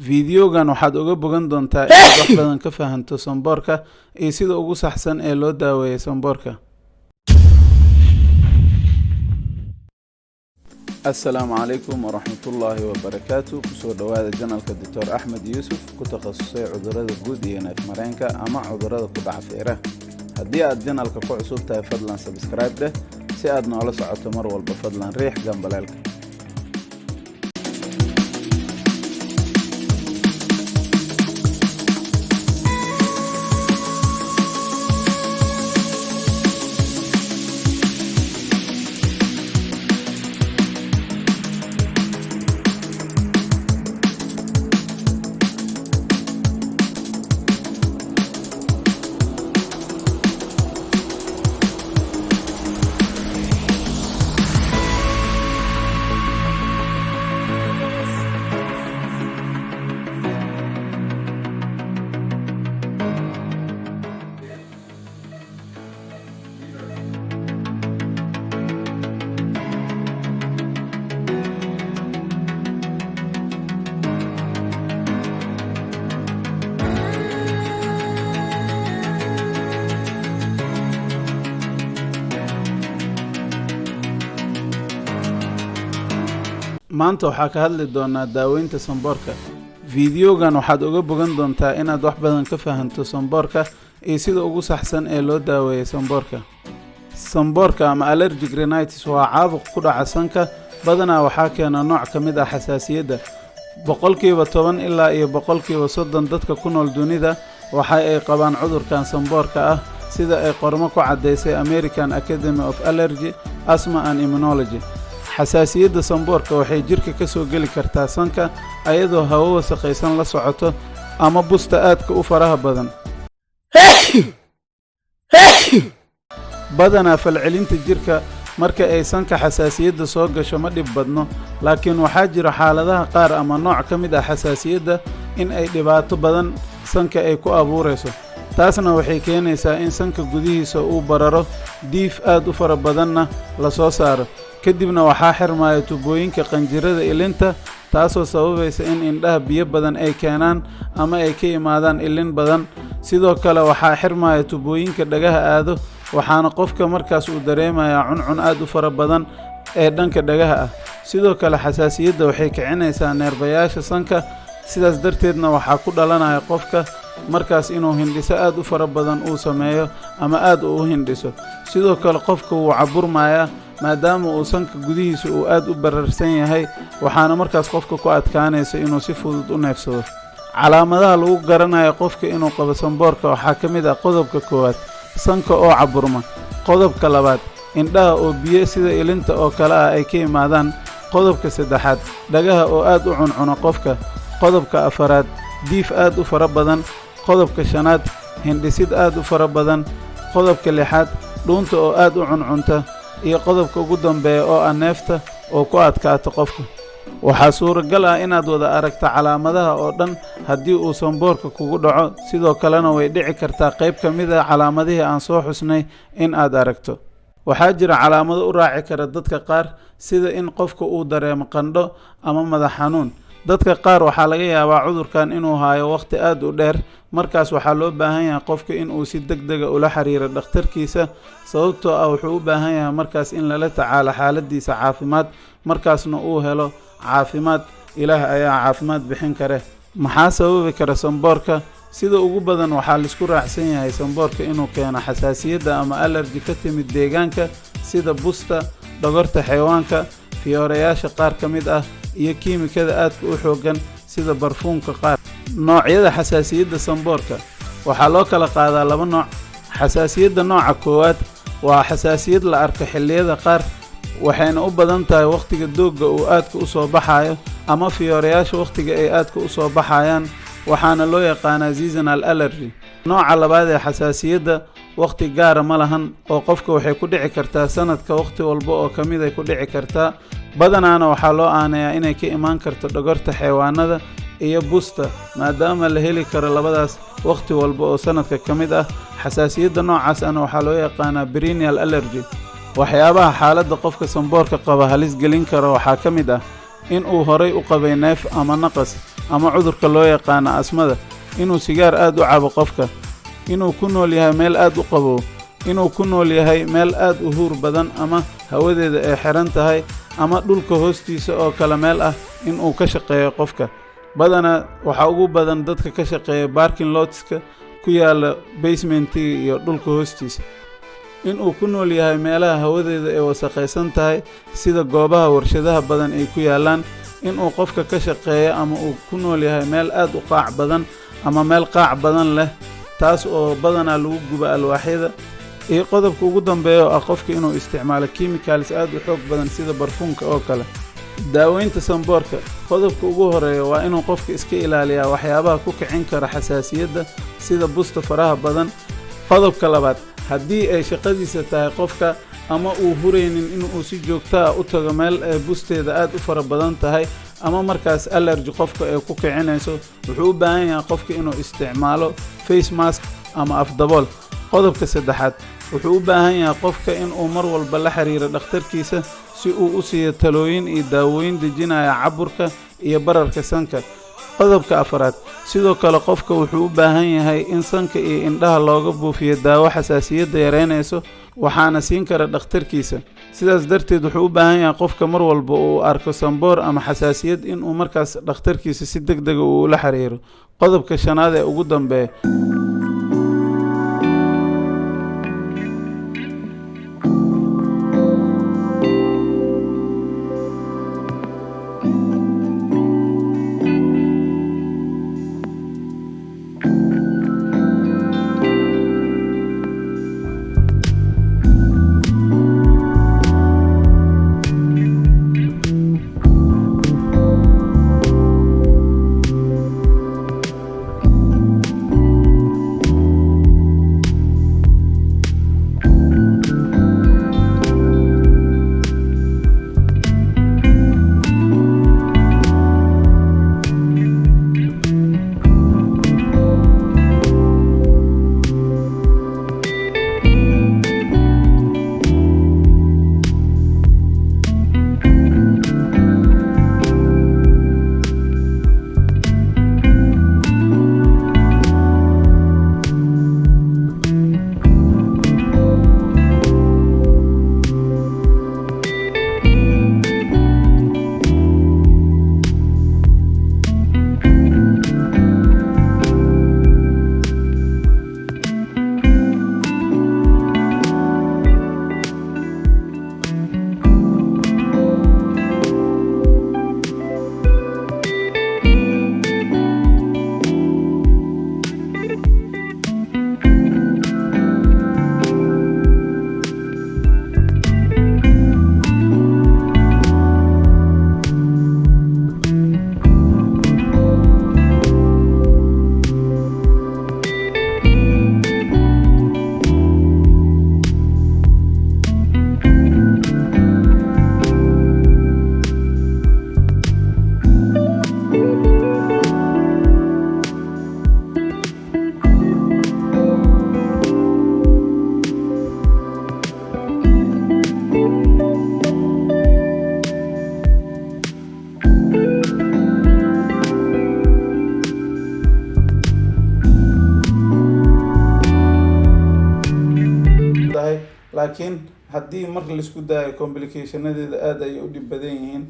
fiidiyogan waxaad uga bogan doontaa inaad wax badan ka fahanto samboorka iyo sida ugu saxsan ee loo daaweeyo samboorka. السلام عليكم ورحمة الله وبركاته. كسو دوادا جنالك الدكتور أحمد يوسف كتخصصي عذرات الجود يناف مرينكا أما عذرات كبع فيره. هدي جنالك كو عصوبتها فضلا سبسكرايب ده سيادنا على ساعة مر والبفضلا ريح جنب لالك. maanta waxaa ka hadli doonaa daaweynta samboorka. fiidiyogan waxaad uga bogan doontaa inaad wax badan ka fahanto samboorka iyo sida ugu saxsan ee loo daaweeyo samboorka. samboorka ama allergic rhinitis waa caabuq ku dhaca sanka, badanaa waxaa keena nooc ka mid ah xasaasiyadda. 10% ilaa 30% dadka ku nool dunida waxa ay qabaan cudurkan samboorka ah, sida ay qormo ku cadeysay American Academy of Allergy, Asthma and Immunology. xasaasiyadda samboorka waxay jirka ka soo gali kartaa sanka ayadoo hawo wasaqaysan la socoto ama busta aadka u faraha badan. badanaa falcelinta jirka marka ay sanka xasaasiyadda soo gasho ma dhib badno, laakiin waxaa jira xaaladaha qaar ama nooc ka mid ah xasaasiyadda in ay dhibaato badan sanka ay ku abuureyso. taasna waxay keenaysaa in sanka gudihiisa uu bararo diif aad u fara badanna la soo saaro, kadibna waxaa xirmaya tubooyinka qanjirada ilinta, taasoo sababaysa in indhaha biyo badan ay keenaan ama ay ka imaadaan ilin badan. sidoo kale waxaa xirmaya tubooyinka dhagaha aado, waxaana qofka markaas uu dareemayaa cuncun aad u fara badan ee dhanka dhagaha ah. sidoo kale xasaasiyadda waxay kicinaysaa neerfayaasha sanka, sidaas darteedna waxaa ku dhalanaya qofka markaas inuu hindhiso aad u fara badan uu sameeyo ama aad u hindhiso. sidoo kale qofka wuu caburmayaa maadaama uu sanka gudihiisa uu aad u bararsan yahay, waxaana markaas qofka ku adkaanaysa inuu si fudud u neefsado. calaamadaha lagu garanayo qofka inuu qabo samboorka waxaa ka mid ah qodobka koowaad, sanka oo caburma. qodobka labaad, indhaha oo biyo sida ilinta oo kale ah ay ka imaadaan. qodobka saddexaad, dhagaha oo aad u cuncuno qofka. qodobka afaraad, diif aad u fara badan. qodobka shanaad, hindhisid aad u fara badan. qodobka lixaad, dhuunta oo aad u cuncunta. iyo qodobka ugu dambeeya oo ah neefta oo ku adkaato qofka. waxaa suuragal ah inaad wada aragto calaamadaha oo dhan haddii uu samboorka kugu dhaco, sidoo kalena way dhici kartaa qayb ka mid ah calaamadihii aan soo xusnay in aad aragto. waxaa jira calaamado u raaci kara dadka qaar, sida in qofka uu dareemo qandho ama madax xanuun. dadka qaar waxaa laga yaabaa cudurkan inuu haayo waqti aad u dheer, markaas waxaa loo baahan yahay qofka inuu si degdega ula xiriiro dhakhtarkiisa, sababtoo ah wuxuu u baahan yahay markaas in lala tacaalo xaaladiisa caafimaad, markaasna uu helo caafimaad. ilaah ayaa caafimaad bixin kare. maxaa sababi kara samboorka? sida ugu badan waxaa la isku raacsan yahay samboorka inuu keeno xasaasiyadda ama allergy ka timid deegaanka, sida busta, dhogorta xayawaanka, fiyoorayaasha qaar ka mid ah, iyo kiimikada aadka u xoogan sida barfuumka qaar. noocyada xasaasiyadda samboorka waxaa loo kala qaadaa 2 nooc. xasaasiyadda nooca koowaad waa xasaasiyad la arko xilliyada qaar, waxayna u badan tahay waqtiga doogga uu aadka u soo baxayo ama fiyoorayaasha waqtiga ay aadka u soo baxayaan, waxaana loo yaqaanaa seasonal allergy. nooca labaad ee xasaasiyadda waqti gaara ma lahan oo qofka waxay ku dhici kartaa sanadka waqti walba oo ka mid ay ku dhici kartaa. badanaana waxaa loo aaneeyaa inay ka imaan karto dhogorta xayawaanada iyo busta, maadaama la heli karo labadaas waqti walba oo sanadka ka mid ah. xasaasiyadda noocaas ana waxaa loo yaqaanaa perennial allergy. waxyaabaha xaaladda qofka samboorka qaba halis gelin kara waxaa ka mid ah in uu horay u qabay neef ama naqas, ama cudurka loo yaqaano asmada, inuu sigaar aad u cabo qofka, inuu ku nool yahay meel aad u qabow, inuu ku nool yahay meel aad u huur badan ama hawadeeda ay xiran tahay, ama dhulka hoostiisa oo kale meel ah inuu ka shaqeeyo qofka. badanaa waxaa ugu badan dadka ka shaqeeya parking lotska ku yaala basementiga iyo dhulka hoostiisa. inuu ku nool yahay meelaha hawadeeda ay wasakhaysan tahay sida goobaha warshadaha badan ay ku yaalaan, inuu qofka ka shaqeeyo ama uu ku nool yahay meel aad u qaac badan ama meel qaac badan leh, taas oo badanaa lagu gubo alwaaxyada. iyo qodobka ugu dambeeya oo ah qofka inuu isticmaalo chemicals aad u xoog badan sida barfuunka oo kale. daaweynta sanboorka, qodobka ugu horeeya waa inuu qofka iska ilaaliyaa waxyaabaha ku kicin kara xasaasiyadda sida busta faraha badan. qodobka labaad, haddii ay shaqadiisa tahay qofka ama uu huraynin inuu si joogto ah u tago meel ay busteeda aad u fara badan tahay ama markaas allergy qofka ay ku kicinayso, wuxuu u baahan yahay qofka inuu isticmaalo face mask ama afdabool. qodobka saddexaad, wuxuu u baahan yahay qofka inuu mar walba la xiriiro dhakhtarkiisa si uu u siiyo talooyin iyo daawooyin dejinaya caburka iyo bararka sanka. qodobka afaraad, sidoo kale qofka wuxuu u baahan yahay in sanka iyo indhaha looga buufiyo daawo xasaasiyadda yareynayso, waxaana siin kara dhakhtarkiisa. sidaas darteed wuxuu u baahan yahay qofka mar walba uu arko sanboor ama xasaasiyad inuu markaas dhakhtarkiisa si degdega uu la xiriiro. qodobka shanaad ee ugu dambeeya, laakiin haddii mar la isku daayo complicationadeeda aad ay u dhib badan yihiin.